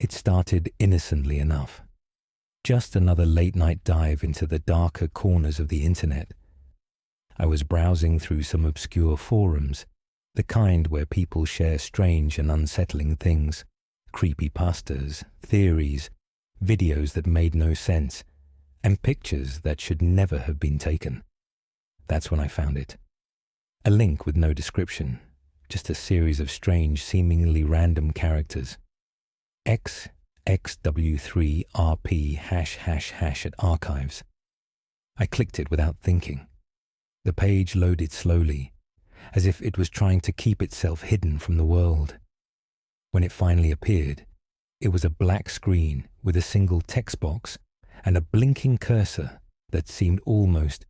It started innocently enough. Just another late-night dive into the darker corners of the internet. I was browsing through some obscure forums, the kind where people share strange and unsettling things, creepypastas, theories, videos that made no sense, and pictures that should never have been taken. That's when I found it. A link with no description, just a series of strange, seemingly random characters. XXW3RP ## at archives. I clicked it without thinking. The page loaded slowly, as if it was trying to keep itself hidden from the world. When it finally appeared, it was a black screen with a single text box and a blinking cursor that seemed almost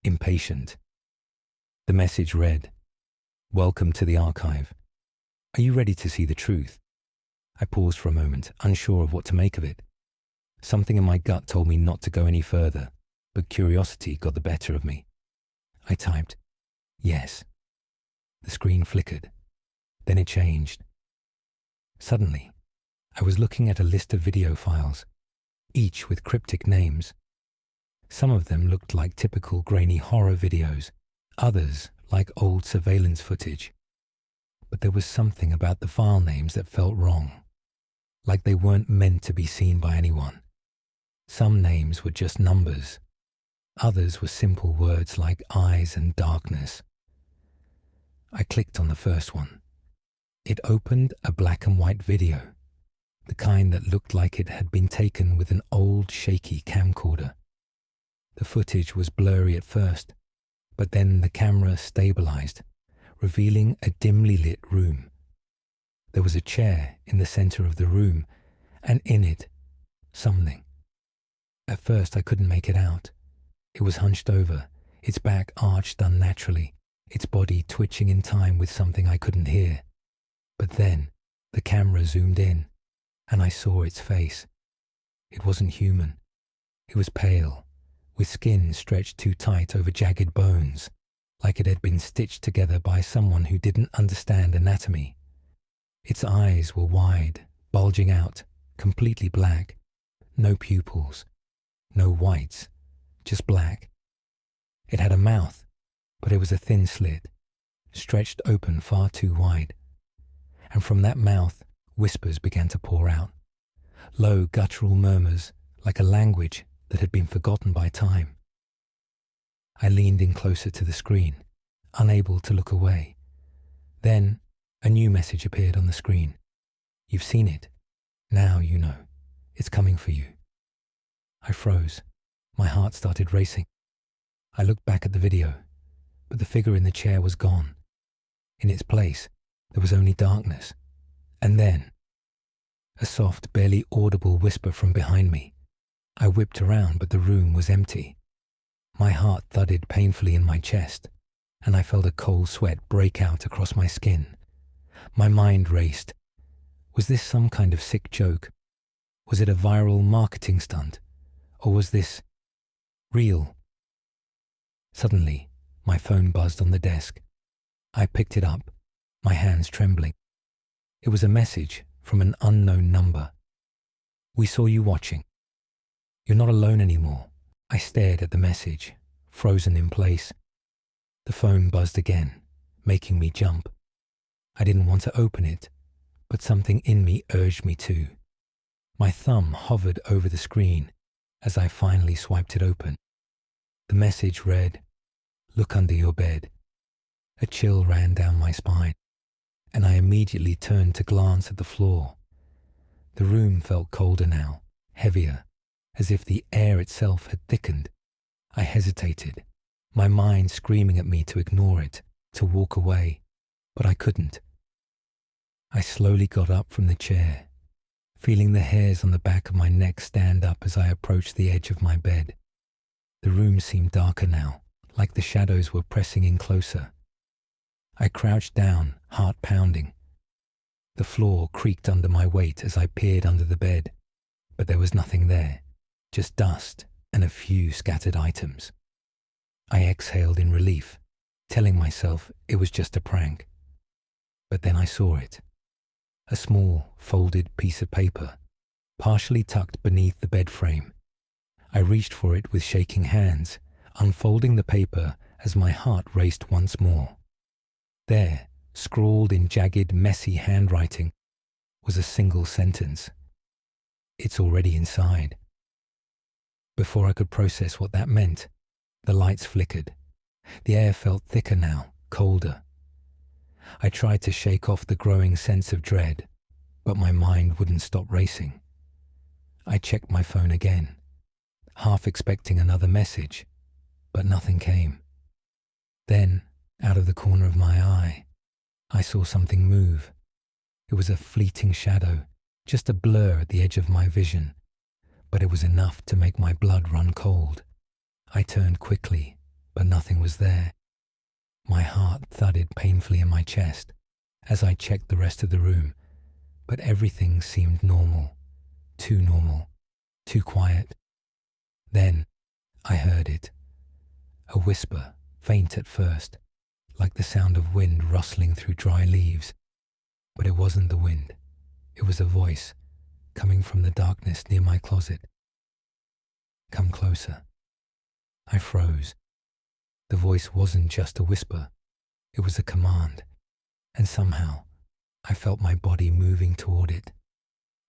impatient. The message read, "Welcome to the archive. Are you ready to see the truth?" I paused for a moment, unsure of what to make of it. Something in my gut told me not to go any further, but curiosity got the better of me. I typed, "Yes." The screen flickered. Then it changed. Suddenly, I was looking at a list of video files, each with cryptic names. Some of them looked like typical grainy horror videos, others like old surveillance footage. But there was something about the file names that felt wrong, like they weren't meant to be seen by anyone. Some names were just numbers. Others were simple words like eyes and darkness. I clicked on the first one. It opened a black and white video, the kind that looked like it had been taken with an old, shaky camcorder. The footage was blurry at first, but then the camera stabilized, revealing a dimly lit room. There was a chair in the center of the room, and in it, something. At first I couldn't make it out. It was hunched over, its back arched unnaturally, its body twitching in time with something I couldn't hear. But then, the camera zoomed in, and I saw its face. It wasn't human. It was pale, with skin stretched too tight over jagged bones, like it had been stitched together by someone who didn't understand anatomy. Its eyes were wide, bulging out, completely black. No pupils, no whites, just black. It had a mouth, but it was a thin slit, stretched open far too wide. And from that mouth, whispers began to pour out, low guttural murmurs like a language that had been forgotten by time. I leaned in closer to the screen, unable to look away. Then, a new message appeared on the screen. "You've seen it. Now you know. It's coming for you." I froze. My heart started racing. I looked back at the video, but the figure in the chair was gone. In its place, there was only darkness. And then, a soft, barely audible whisper from behind me. I whipped around, but the room was empty. My heart thudded painfully in my chest, and I felt a cold sweat break out across my skin. My mind raced. Was this some kind of sick joke? Was it a viral marketing stunt? Or was this real? Suddenly, my phone buzzed on the desk. I picked it up, my hands trembling. It was a message from an unknown number. "We saw you watching. You're not alone anymore." I stared at the message, frozen in place. The phone buzzed again, making me jump. I didn't want to open it, but something in me urged me to. My thumb hovered over the screen as I finally swiped it open. The message read, "Look under your bed." A chill ran down my spine, and I immediately turned to glance at the floor. The room felt colder now, heavier, as if the air itself had thickened. I hesitated, my mind screaming at me to ignore it, to walk away, but I couldn't. I slowly got up from the chair, feeling the hairs on the back of my neck stand up as I approached the edge of my bed. The room seemed darker now, like the shadows were pressing in closer. I crouched down, heart pounding. The floor creaked under my weight as I peered under the bed, but there was nothing there, just dust and a few scattered items. I exhaled in relief, telling myself it was just a prank. But then I saw it. a small, folded piece of paper, partially tucked beneath the bed frame. I reached for it with shaking hands, unfolding the paper as my heart raced once more. There, scrawled in jagged, messy handwriting, was a single sentence. "It's already inside." Before I could process what that meant, the lights flickered. The air felt thicker now, colder. I tried to shake off the growing sense of dread, but my mind wouldn't stop racing. I checked my phone again, half expecting another message, but nothing came. Then, out of the corner of my eye, I saw something move. It was a fleeting shadow, just a blur at the edge of my vision, but it was enough to make my blood run cold. I turned quickly, but nothing was there. My heart thudded painfully in my chest as I checked the rest of the room, but everything seemed normal, too quiet. Then I heard it, a whisper, faint at first, like the sound of wind rustling through dry leaves. But it wasn't the wind. It was a voice coming from the darkness near my closet. "Come closer." I froze. The voice wasn't just a whisper. It was a command, and somehow I felt my body moving toward it.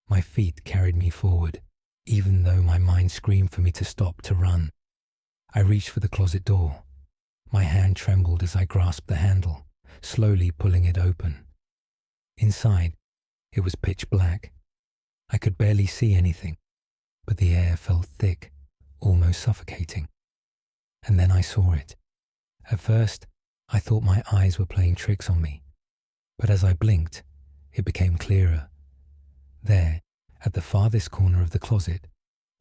My feet carried me forward, even though my mind screamed for me to stop, to run. I reached for the closet door. My hand trembled as I grasped the handle, slowly pulling it open. Inside, it was pitch black. I could barely see anything, but the air felt thick, almost suffocating. And then I saw it. At first, I thought my eyes were playing tricks on me, but as I blinked, it became clearer. There, at the farthest corner of the closet,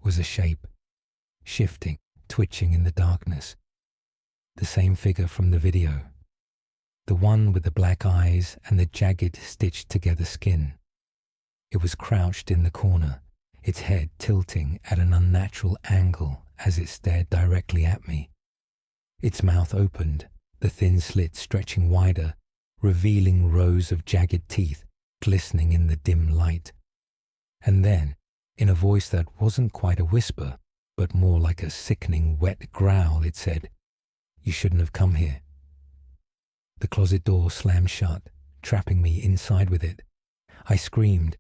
was a shape, shifting, twitching in the darkness. The same figure from the video. The one with the black eyes and the jagged, stitched-together skin. It was crouched in the corner, its head tilting at an unnatural angle as it stared directly at me. Its mouth opened, the thin slit stretching wider, revealing rows of jagged teeth glistening in the dim light. And then, in a voice that wasn't quite a whisper, but more like a sickening, wet growl, it said, "You shouldn't have come here." The closet door slammed shut, trapping me inside with it. I screamed,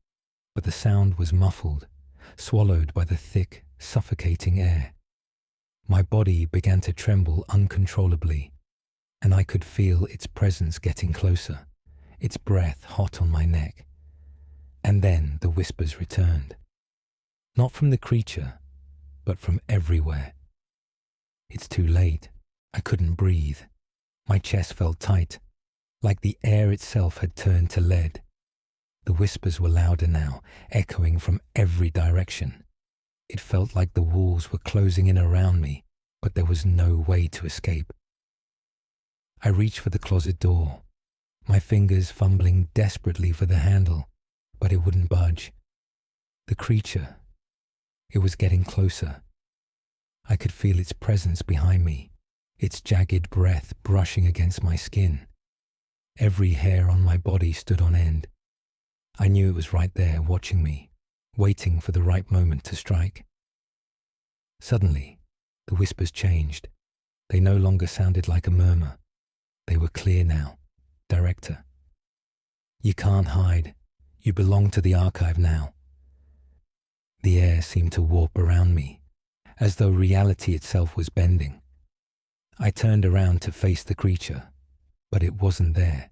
but the sound was muffled, swallowed by the thick, suffocating air. My body began to tremble uncontrollably, and I could feel its presence getting closer, its breath hot on my neck. And then the whispers returned. Not from the creature, but from everywhere. "It's too late." I couldn't breathe. My chest felt tight, like the air itself had turned to lead. The whispers were louder now, echoing from every direction. It felt like the walls were closing in around me, but there was no way to escape. I reached for the closet door, my fingers fumbling desperately for the handle, but it wouldn't budge. The creature, it was getting closer. I could feel its presence behind me, its jagged breath brushing against my skin. Every hair on my body stood on end. I knew it was right there watching me, waiting for the right moment to strike. Suddenly, the whispers changed. They no longer sounded like a murmur. They were clear now, directer. "You can't hide. You belong to the archive now." The air seemed to warp around me, as though reality itself was bending. I turned around to face the creature, but it wasn't there.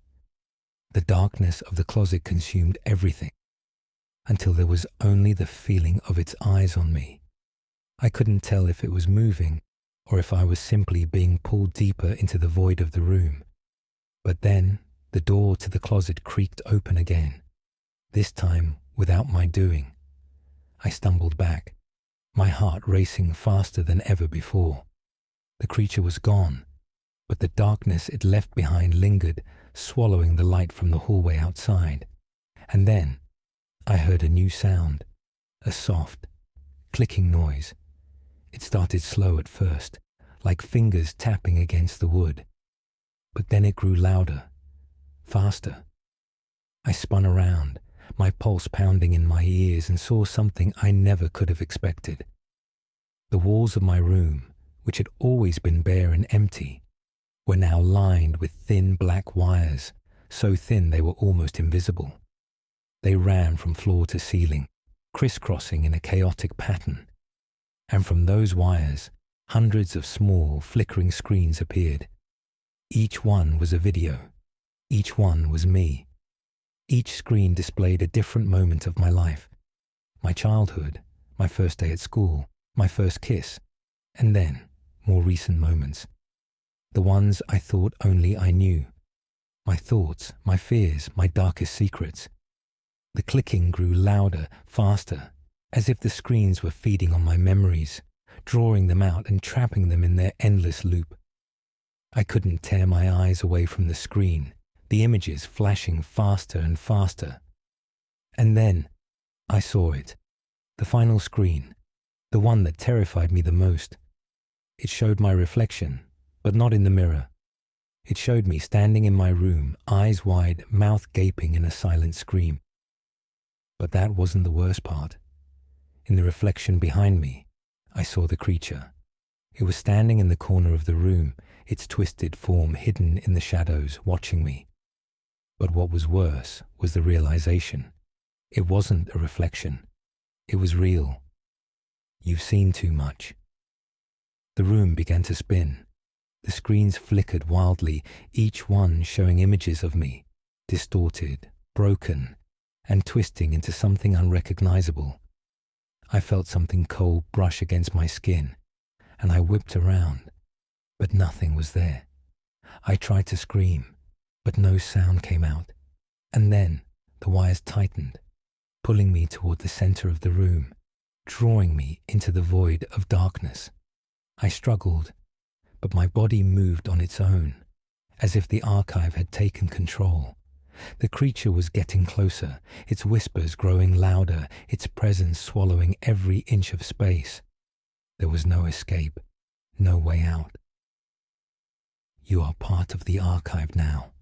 The darkness of the closet consumed everything, until there was only the feeling of its eyes on me. I couldn't tell if it was moving, or if I was simply being pulled deeper into the void of the room. But then, the door to the closet creaked open again, this time without my doing. I stumbled back, my heart racing faster than ever before. The creature was gone, but the darkness it left behind lingered, swallowing the light from the hallway outside. And then I heard a new sound, a soft, clicking noise. It started slow at first, like fingers tapping against the wood. But then it grew louder, faster. I spun around, my pulse pounding in my ears, and saw something I never could have expected. The walls of my room, which had always been bare and empty, were now lined with thin black wires, so thin they were almost invisible. They ran from floor to ceiling, crisscrossing in a chaotic pattern, and from those wires, hundreds of small, flickering screens appeared. Each one was a video. Each one was me. Each screen displayed a different moment of my life. My childhood, my first day at school, my first kiss, and then more recent moments. The ones I thought only I knew. My thoughts, my fears, my darkest secrets. The clicking grew louder, faster, as if the screens were feeding on my memories, drawing them out and trapping them in their endless loop. I couldn't tear my eyes away from the screen, the images flashing faster and faster. And then I saw it, the final screen, the one that terrified me the most. It showed my reflection, but not in the mirror. It showed me standing in my room, eyes wide, mouth gaping in a silent scream. But that wasn't the worst part. In the reflection behind me, I saw the creature. It was standing in the corner of the room, its twisted form hidden in the shadows, watching me. But what was worse was the realization. It wasn't a reflection. It was real. You've seen too much. The room began to spin. The screens flickered wildly, each one showing images of me, distorted, broken, and twisting into something unrecognizable. I felt something cold brush against my skin, and I whipped around, but nothing was there. I tried to scream, but no sound came out, and then the wires tightened, pulling me toward the center of the room, drawing me into the void of darkness. I struggled, but my body moved on its own, as if the archive had taken control. The creature was getting closer, its whispers growing louder, its presence swallowing every inch of space. There was no escape, no way out. You are part of the archive now.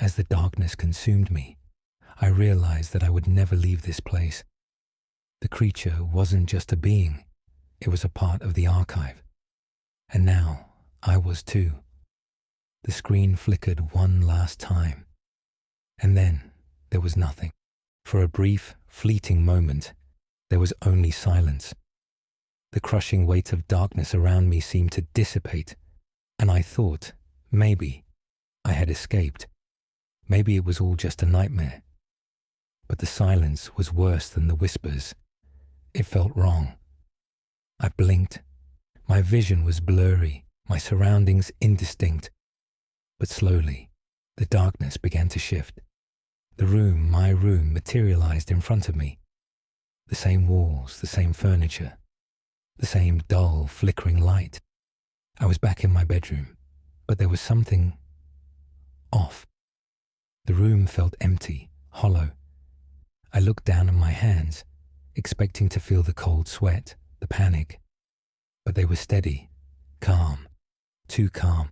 As the darkness consumed me, I realized that I would never leave this place. The creature wasn't just a being, it was a part of the archive. And now I was too. The screen flickered one last time. And then there was nothing. For a brief, fleeting moment, there was only silence. The crushing weight of darkness around me seemed to dissipate, and I thought, maybe, I had escaped. Maybe it was all just a nightmare. But the silence was worse than the whispers. It felt wrong. I blinked. My vision was blurry, my surroundings indistinct. But slowly, the darkness began to shift. The room, my room, materialized in front of me. The same walls, the same furniture, the same dull, flickering light. I was back in my bedroom, but there was something off. The room felt empty, hollow. I looked down at my hands, expecting to feel the cold sweat, the panic. But they were steady, calm, too calm.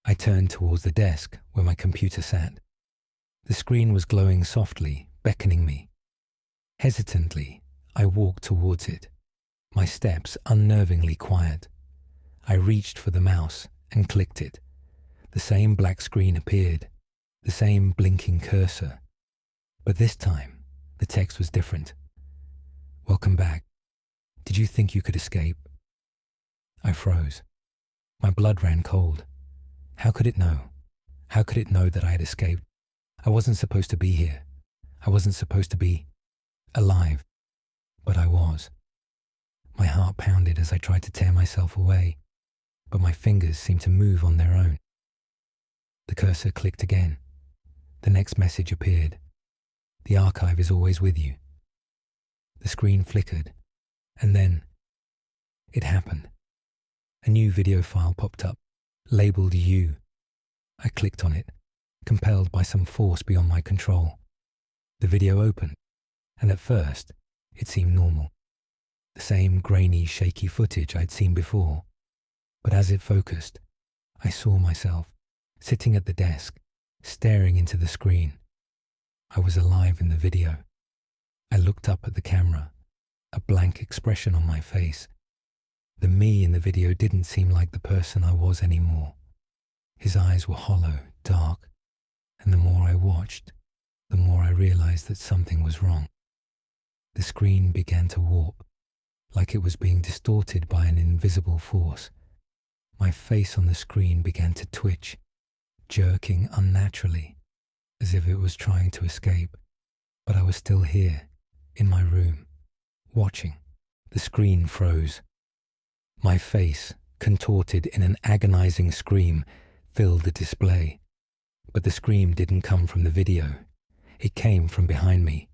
I turned towards the desk where my computer sat. The screen was glowing softly, beckoning me. Hesitantly, I walked towards it, my steps unnervingly quiet. I reached for the mouse and clicked it. The same black screen appeared, the same blinking cursor. But this time, the text was different. Welcome back. Did you think you could escape? I froze. My blood ran cold. How could it know? How could it know that I had escaped? I wasn't supposed to be here. I wasn't supposed to be alive. But I was. My heart pounded as I tried to tear myself away, but my fingers seemed to move on their own. The cursor clicked again. The next message appeared. The archive is always with you. The screen flickered, and then it happened. A new video file popped up, labeled You. I clicked on it, compelled by some force beyond my control. The video opened, and at first, it seemed normal. The same grainy, shaky footage I'd seen before. But as it focused, I saw myself, sitting at the desk, staring into the screen. I was alive in the video. I looked up at the camera, a blank expression on my face. The me in the video didn't seem like the person I was anymore. His eyes were hollow, dark, and the more I watched, the more I realized that something was wrong. The screen began to warp, like it was being distorted by an invisible force. My face on the screen began to twitch, jerking unnaturally, as if it was trying to escape. But I was still here, in my room, watching. The screen froze. My face, contorted in an agonizing scream, filled the display. But the scream didn't come from the video. It came from behind me.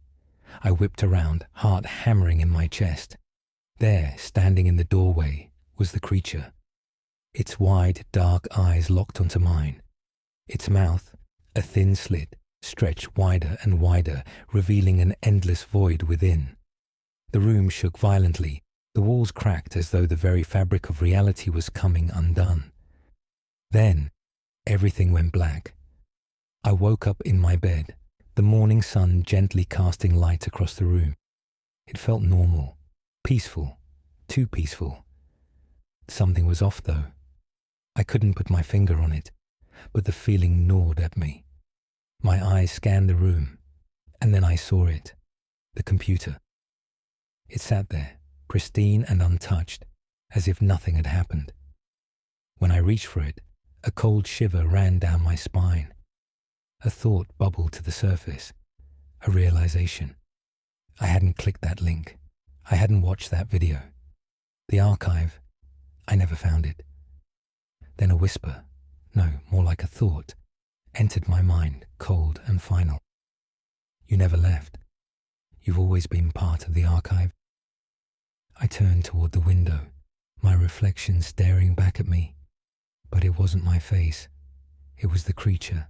I whipped around, heart hammering in my chest. There, standing in the doorway, was the creature. Its wide, dark eyes locked onto mine. Its mouth, a thin slit, stretched wider and wider, revealing an endless void within. The room shook violently. The walls cracked as though the very fabric of reality was coming undone. Then, everything went black. I woke up in my bed, the morning sun gently casting light across the room. It felt normal, peaceful, too peaceful. Something was off, though. I couldn't put my finger on it, but the feeling gnawed at me. My eyes scanned the room, and then I saw it, the computer. It sat there, pristine and untouched, as if nothing had happened. When I reached for it, a cold shiver ran down my spine. A thought bubbled to the surface, a realization. I hadn't clicked that link. I hadn't watched that video. The archive, I never found it. Then a whisper, no, more like a thought, entered my mind, cold and final. You never left. You've always been part of the archive. I turned toward the window, my reflection staring back at me. But it wasn't my face. It was the creature,